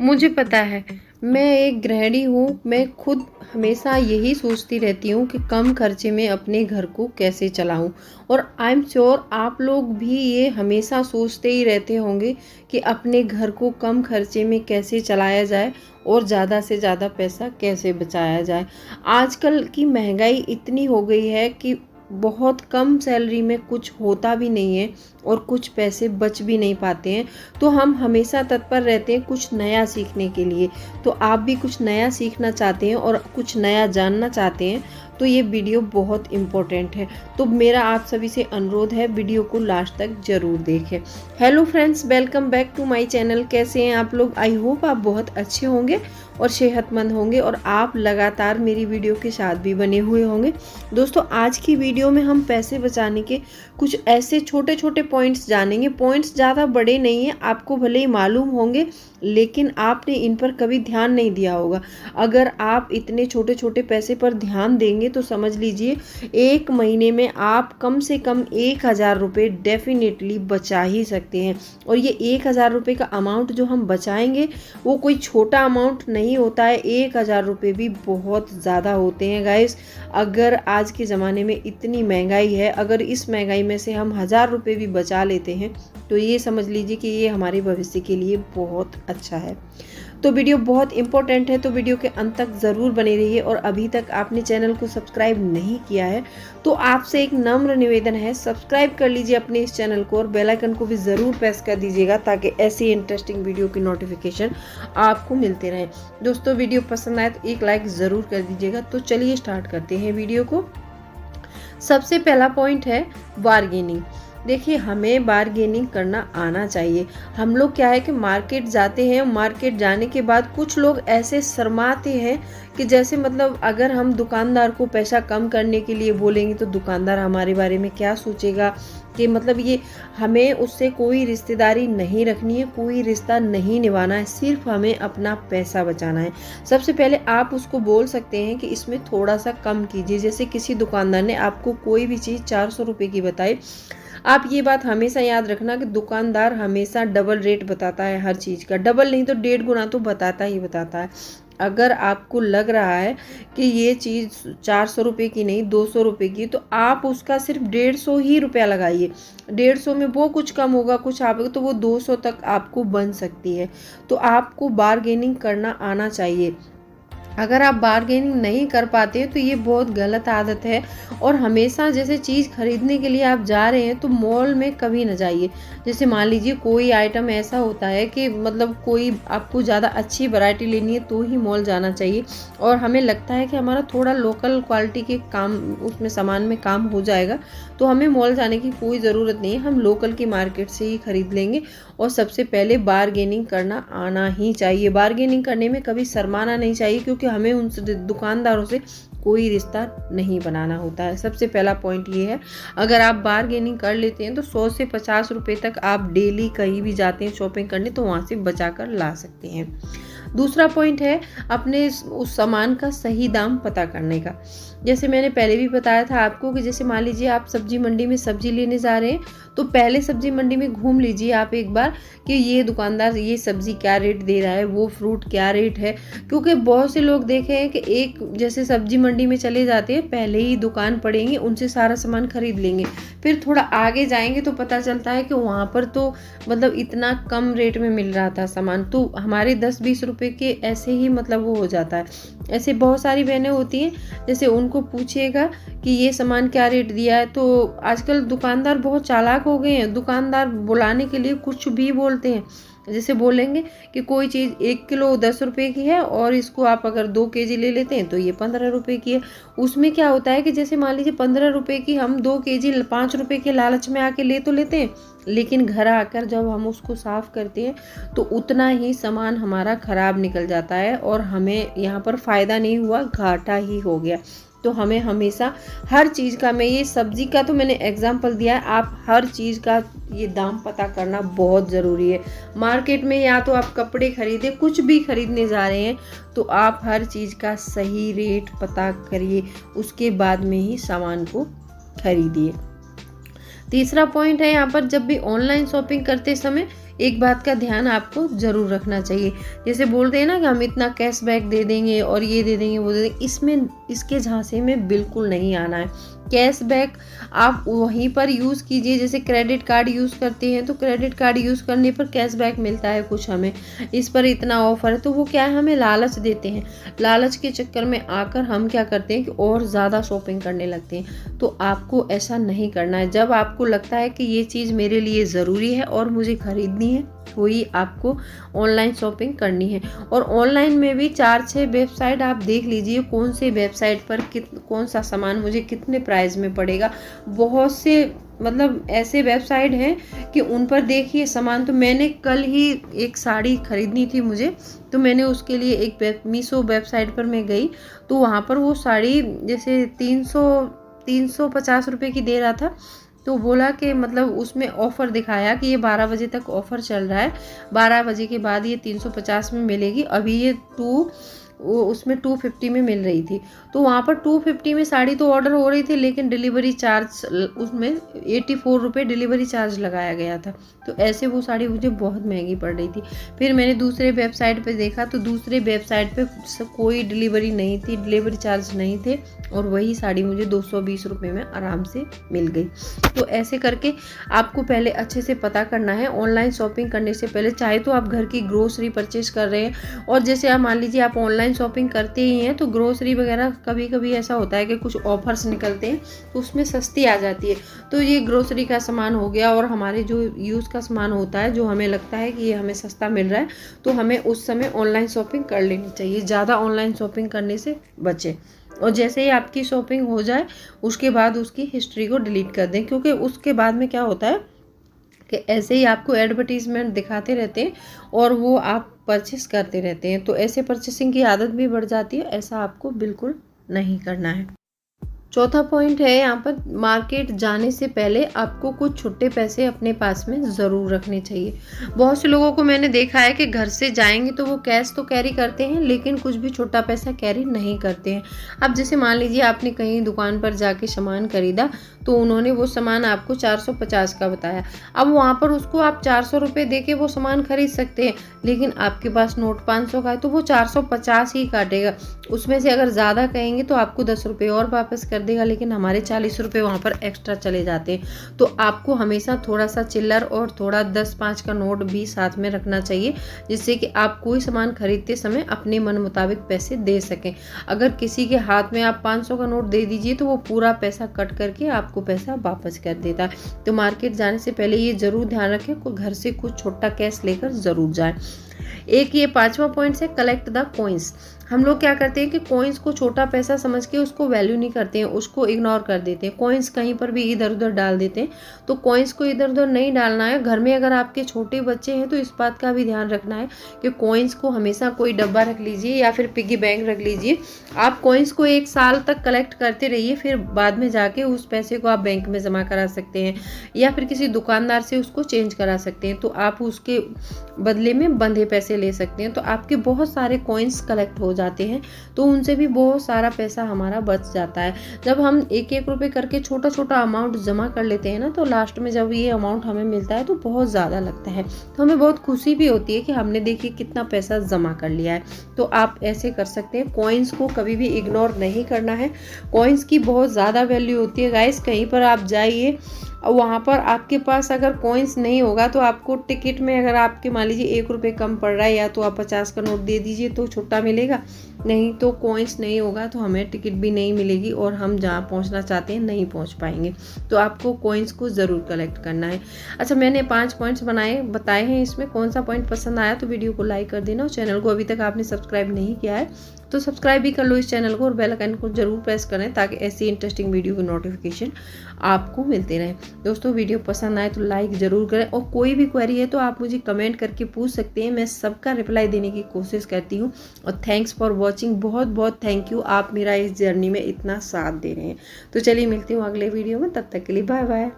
मुझे पता है, मैं एक गृहिणी हूँ। मैं खुद हमेशा यही सोचती रहती हूँ कि कम खर्चे में अपने घर को कैसे चलाऊँ। और आई एम श्योर आप लोग भी ये हमेशा सोचते ही रहते होंगे कि अपने घर को कम खर्चे में कैसे चलाया जाए और ज़्यादा से ज़्यादा पैसा कैसे बचाया जाए। आजकल की महंगाई इतनी हो गई है कि बहुत कम सैलरी में कुछ होता भी नहीं है और कुछ पैसे बच भी नहीं पाते हैं। तो हम हमेशा तत्पर रहते हैं कुछ नया सीखने के लिए। तो आप भी कुछ नया सीखना चाहते हैं और कुछ नया जानना चाहते हैं तो ये वीडियो बहुत इम्पोर्टेंट है। तो मेरा आप सभी से अनुरोध है, वीडियो को लास्ट तक जरूर देखें। Hello friends, welcome back to my channel. कैसे हैं आप लोग? आई होप आप बहुत अच्छे होंगे और सेहतमंद होंगे और आप लगातार मेरी वीडियो के साथ भी बने हुए होंगे। दोस्तों, आज की वीडियो में हम पैसे बचाने के कुछ ऐसे छोटे छोटे पॉइंट्स जानेंगे। पॉइंट्स ज़्यादा बड़े नहीं हैं, आपको भले ही मालूम होंगे लेकिन आपने इन पर कभी ध्यान नहीं दिया होगा। अगर आप इतने छोटे छोटे पैसे पर ध्यान देंगे तो समझ लीजिए एक महीने में आप कम से कम 1000 रुपये डेफिनेटली बचा ही सकते हैं। और ये 1000 रुपये का अमाउंट जो हम बचाएंगे वो कोई छोटा अमाउंट नहीं होता है। 1000 रुपये भी बहुत ज़्यादा होते हैं गाइस। अगर आज के ज़माने में इतनी महंगाई है, अगर इस महंगाई में से हम 1000 रुपये भी बचा लेते हैं तो ये समझ लीजिए कि ये हमारे भविष्य के लिए बहुत अच्छा है। तो वीडियो बहुत इंपॉर्टेंट है, तो वीडियो के अंत तक ज़रूर बने रहिए। और अभी तक आपने चैनल को सब्सक्राइब नहीं किया है तो आपसे एक नम्र निवेदन है, सब्सक्राइब कर लीजिए अपने इस चैनल को और बेल आइकन को भी ज़रूर प्रेस कर दीजिएगा ताकि ऐसी इंटरेस्टिंग वीडियो की नोटिफिकेशन आपको मिलते रहें। दोस्तों, वीडियो पसंद आए तो एक लाइक ज़रूर कर दीजिएगा। तो चलिए स्टार्ट करते हैं वीडियो को। सबसे पहला पॉइंट है बार्गेनिंग। देखिए, हमें बार्गेनिंग करना आना चाहिए। हम लोग क्या है कि मार्केट जाते हैं, मार्केट जाने के बाद कुछ लोग ऐसे शर्माते हैं कि जैसे मतलब अगर हम दुकानदार को पैसा कम करने के लिए बोलेंगे तो दुकानदार हमारे बारे में क्या सोचेगा कि मतलब ये हमें उससे कोई रिश्तेदारी नहीं रखनी है, कोई रिश्ता नहीं निभाना है, सिर्फ हमें अपना पैसा बचाना है। सबसे पहले आप उसको बोल सकते हैं कि इसमें थोड़ा सा कम कीजिए। जैसे किसी दुकानदार ने आपको कोई भी चीज़ 400 रुपये की बताई, आप ये बात हमेशा याद रखना कि दुकानदार हमेशा डबल रेट बताता है हर चीज़ का। डबल नहीं तो 1.5 गुना तो बताता ही बताता है। अगर आपको लग रहा है कि ये चीज़ 400 रुपये की नहीं 200 रुपये की, तो आप उसका सिर्फ 150 ही रुपया लगाइए। 150 में वो कुछ कम होगा, कुछ आप तो वो 200 तक आपको बन सकती है। तो आपको बार्गेनिंग करना आना चाहिए। अगर आप बार्गेनिंग नहीं कर पाते तो ये बहुत गलत आदत है। और हमेशा जैसे चीज़ खरीदने के लिए आप जा रहे हैं तो मॉल में कभी ना जाइए। जैसे मान लीजिए कोई आइटम ऐसा होता है कि मतलब कोई आपको ज़्यादा अच्छी वैरायटी लेनी है तो ही मॉल जाना चाहिए। और हमें लगता है कि हमारा थोड़ा लोकल क्वालिटी के काम उसमें सामान में काम हो जाएगा तो हमें मॉल जाने की कोई ज़रूरत नहीं है, हम लोकल की मार्केट से ही खरीद लेंगे। और सबसे पहले बार्गेनिंग करना आना ही चाहिए। बार्गेनिंग करने में कभी शर्माना नहीं चाहिए क्योंकि हमें उन दुकानदारों से कोई रिश्ता नहीं बनाना होता है। सबसे पहला पॉइंट ये है। अगर आप बार्गेनिंग कर लेते हैं तो 100 से 50 रुपये तक आप डेली कहीं भी जाते हैं शॉपिंग करने तो वहाँ से बचा कर ला सकते हैं। दूसरा पॉइंट है अपने उस सामान का सही दाम पता करने का। जैसे मैंने पहले भी बताया था आपको कि जैसे मान लीजिए आप सब्जी मंडी में सब्जी लेने जा रहे हैं तो पहले सब्जी मंडी में घूम लीजिए आप एक बार कि ये दुकानदार ये सब्जी क्या रेट दे रहा है, वो फ्रूट क्या रेट है। क्योंकि बहुत से लोग देखे हैं कि एक जैसे सब्जी मंडी में चले जाते हैं, पहले ही दुकान पड़ेंगे, उनसे सारा सामान खरीद लेंगे, फिर थोड़ा आगे जाएंगे तो पता चलता है कि वहाँ पर तो मतलब इतना कम रेट में मिल रहा था सामान, तो हमारे 10-20 रुपए के ऐसे ही मतलब वो हो जाता है। ऐसे बहुत सारी बहनें होती हैं, जैसे उनको पूछिएगा कि ये सामान क्या रेट दिया है। तो आजकल दुकानदार बहुत चालाक हो गए हैं, दुकानदार बुलाने के लिए कुछ भी बोलते हैं। जैसे बोलेंगे कि कोई चीज़ 1 किलो 10 रुपये की है और इसको आप अगर 2 केजी ले लेते हैं तो ये 15 रुपये की है। उसमें क्या होता है कि जैसे मान लीजिए 15 रुपये की हम 2 केजी 5 रुपये के लालच में आके ले तो लेते हैं, लेकिन घर आकर जब हम उसको साफ़ करते हैं तो उतना ही सामान हमारा ख़राब निकल जाता है और हमें यहाँ पर फ़ायदा नहीं हुआ, घाटा ही हो गया। तो हमें हमेशा हर चीज़ का, मैं ये सब्जी का तो मैंने एग्जाम्पल दिया है, आप हर चीज़ का ये दाम पता करना बहुत ज़रूरी है। मार्केट में या तो आप कपड़े खरीदे, कुछ भी खरीदने जा रहे हैं तो आप हर चीज़ का सही रेट पता करिए, उसके बाद में ही सामान को खरीदिए। तीसरा पॉइंट है यहाँ पर, जब भी ऑनलाइन शॉपिंग करते समय एक बात का ध्यान आपको ज़रूर रखना चाहिए, जैसे बोलते हैं ना कि हम इतना कैशबैक दे देंगे और ये दे देंगे वो दे देंगे, इसमें इसके झांसे में बिल्कुल नहीं आना है। कैशबैक आप वहीं पर यूज़ कीजिए, जैसे क्रेडिट कार्ड यूज़ करते हैं तो क्रेडिट कार्ड यूज़ करने पर कैशबैक मिलता है कुछ हमें, इस पर इतना ऑफर है, तो वो क्या है हमें लालच देते हैं। लालच के चक्कर में आकर हम क्या करते हैं कि और ज़्यादा शॉपिंग करने लगते हैं। तो आपको ऐसा नहीं करना है। जब आपको लगता है कि ये चीज़ मेरे लिए ज़रूरी है और मुझे ख़रीदनी है, तो ही आपको ऑनलाइन शॉपिंग करनी है। और ऑनलाइन में भी 4-6 वेबसाइट आप देख लीजिए कौन से वेबसाइट पर कौन सा सामान मुझे कितने प्राइस में पड़ेगा। बहुत से मतलब ऐसे वेबसाइट हैं कि उन पर देखिए सामान। तो मैंने कल ही एक साड़ी खरीदनी थी मुझे, तो मैंने उसके लिए एक मीशो वेबसाइट पर मैं गई, तो वहाँ पर वो साड़ी जैसे 350 रुपये की दे रहा था। तो बोला कि मतलब उसमें ऑफ़र दिखाया कि ये 12 बजे तक ऑफ़र चल रहा है, 12 बजे के बाद ये 350 में मिलेगी। अभी ये उसमें 250 में मिल रही थी। तो वहाँ पर 250 में साड़ी तो ऑर्डर हो रही थी, लेकिन डिलीवरी चार्ज उसमें 84 रुपये डिलीवरी चार्ज लगाया गया था। तो ऐसे वो साड़ी मुझे बहुत महंगी पड़ रही थी। फिर मैंने दूसरे वेबसाइट पे देखा, तो दूसरे वेबसाइट पे कोई डिलीवरी नहीं थी, डिलीवरी चार्ज नहीं थे, और वही साड़ी मुझे 220 रुपये में आराम से मिल गई। तो ऐसे करके आपको पहले अच्छे से पता करना है ऑनलाइन शॉपिंग करने से पहले। चाहे तो आप घर की ग्रोसरी परचेज कर रहे हैं, और जैसे आप मान लीजिए आप ऑनलाइन शॉपिंग करते ही हैं, तो ग्रोसरी वगैरह कभी कभी ऐसा होता है कि कुछ ऑफर्स निकलते हैं तो उसमें सस्ती आ जाती है। तो ये ग्रोसरी का सामान हो गया, और हमारे जो यूज़ का सामान होता है, जो हमें लगता है कि ये हमें सस्ता मिल रहा है, तो हमें उस समय ऑनलाइन शॉपिंग कर लेनी चाहिए। ज़्यादा ऑनलाइन शॉपिंग करने से बचें, और जैसे ही आपकी शॉपिंग हो जाए उसके बाद उसकी हिस्ट्री को डिलीट कर दें, क्योंकि उसके बाद में क्या होता है कि ऐसे ही आपको एडवर्टीजमेंट दिखाते रहते हैं और वो आप परचेस करते रहते हैं। तो ऐसे परचेसिंग की आदत भी बढ़ जाती है, ऐसा आपको बिल्कुल नहीं करना है। चौथा पॉइंट है यहाँ पर, मार्केट जाने से पहले आपको कुछ छुट्टे पैसे अपने पास में ज़रूर रखने चाहिए। बहुत से लोगों को मैंने देखा है कि घर से जाएंगे तो वो कैश तो कैरी करते हैं, लेकिन कुछ भी छोटा पैसा कैरी नहीं करते हैं। अब जैसे मान लीजिए आपने कहीं दुकान पर जाके सामान खरीदा, तो उन्होंने वो सामान आपको 450 का बताया। अब वहाँ पर उसको आप 400 रुपये दे के वो सामान खरीद सकते हैं, लेकिन आपके पास नोट 500 का है तो वो 450 ही काटेगा। उसमें से अगर ज़्यादा कहेंगे तो आपको 10 रुपये और वापस कर देगा, लेकिन हमारे 40 रुपये वहाँ पर एक्स्ट्रा चले जाते हैं। तो आपको हमेशा थोड़ा सा चिल्लर और थोड़ा 10-5 का नोट भी साथ में रखना चाहिए, जिससे कि आप कोई सामान खरीदते समय अपने मन मुताबिक पैसे दे सकें। अगर किसी के हाथ में आप 500 का नोट दे दीजिए तो वो पूरा पैसा कट करके आपको पैसा वापस कर देता है। तो मार्केट जाने से पहले ये ज़रूर ध्यान रखें कि घर से कुछ छोटा कैश लेकर ज़रूर जाएं। एक ये 5वां पॉइंट है, कलेक्ट द कॉइन्स। हम लोग क्या करते हैं कि कॉइन्स को छोटा पैसा समझ के उसको वैल्यू नहीं करते हैं, उसको इग्नोर कर देते हैं, कॉइन्स कहीं पर भी इधर उधर डाल देते हैं। तो कॉइन्स को इधर उधर नहीं डालना है। घर में अगर आपके छोटे बच्चे हैं तो इस बात का भी ध्यान रखना है कि कॉइन्स को हमेशा कोई डब्बा रख लीजिए या फिर पिगी बैंक रख लीजिए। आप कॉइन्स को 1 साल तक कलेक्ट करते रहिए, फिर बाद में जाके उस पैसे को आप बैंक में जमा करा सकते हैं या फिर किसी दुकानदार से उसको चेंज करा सकते हैं। तो आप उसके बदले में बंधे पैसे ले सकते हैं। तो आपके बहुत सारे कॉइन्स कलेक्ट हो जाते हैं, तो उनसे भी बहुत सारा पैसा हमारा बच जाता है। जब हम 1-1 रुपये करके छोटा छोटा अमाउंट जमा कर लेते हैं ना, तो लास्ट में जब ये अमाउंट हमें मिलता है तो बहुत ज़्यादा लगता है, तो हमें बहुत खुशी भी होती है कि हमने देखिए कितना पैसा जमा कर लिया है। तो आप ऐसे कर सकते हैं। कॉइन्स को कभी भी इग्नोर नहीं करना है। कॉइन्स की बहुत ज़्यादा वैल्यू होती है गाइस। कहीं पर आप जाइए और वहाँ पर आपके पास अगर कॉइन्स नहीं होगा तो आपको टिकट में, अगर आपके मान लीजिए 1 रुपये कम पड़ रहा है, या तो आप 50 का नोट दे दीजिए तो छुट्टा मिलेगा, नहीं तो कॉइन्स नहीं होगा तो हमें टिकट भी नहीं मिलेगी और हम जहाँ पहुँचना चाहते हैं नहीं पहुँच पाएंगे। तो आपको कॉइन्स को ज़रूर कलेक्ट करना है। अच्छा, मैंने 5 पॉइंट्स बताए हैं। इसमें कौन सा पॉइंट पसंद आया तो वीडियो को लाइक कर देना, और चैनल को अभी तक आपने सब्सक्राइब नहीं किया है तो सब्सक्राइब भी कर लो इस चैनल को, और बेल आइकन को जरूर प्रेस करें ताकि ऐसी इंटरेस्टिंग वीडियो की नोटिफिकेशन आपको मिलते रहें। दोस्तों, वीडियो पसंद आए तो लाइक ज़रूर करें, और कोई भी क्वेरी है तो आप मुझे कमेंट करके पूछ सकते हैं। मैं सबका रिप्लाई देने की कोशिश करती हूँ। और थैंक्स फॉर वॉचिंग, बहुत बहुत थैंक यू, आप मेरा इस जर्नी में इतना साथ दे रहे हैं। तो चलिए मिलती हूँ अगले वीडियो में, तब तक के लिए बाय बाय।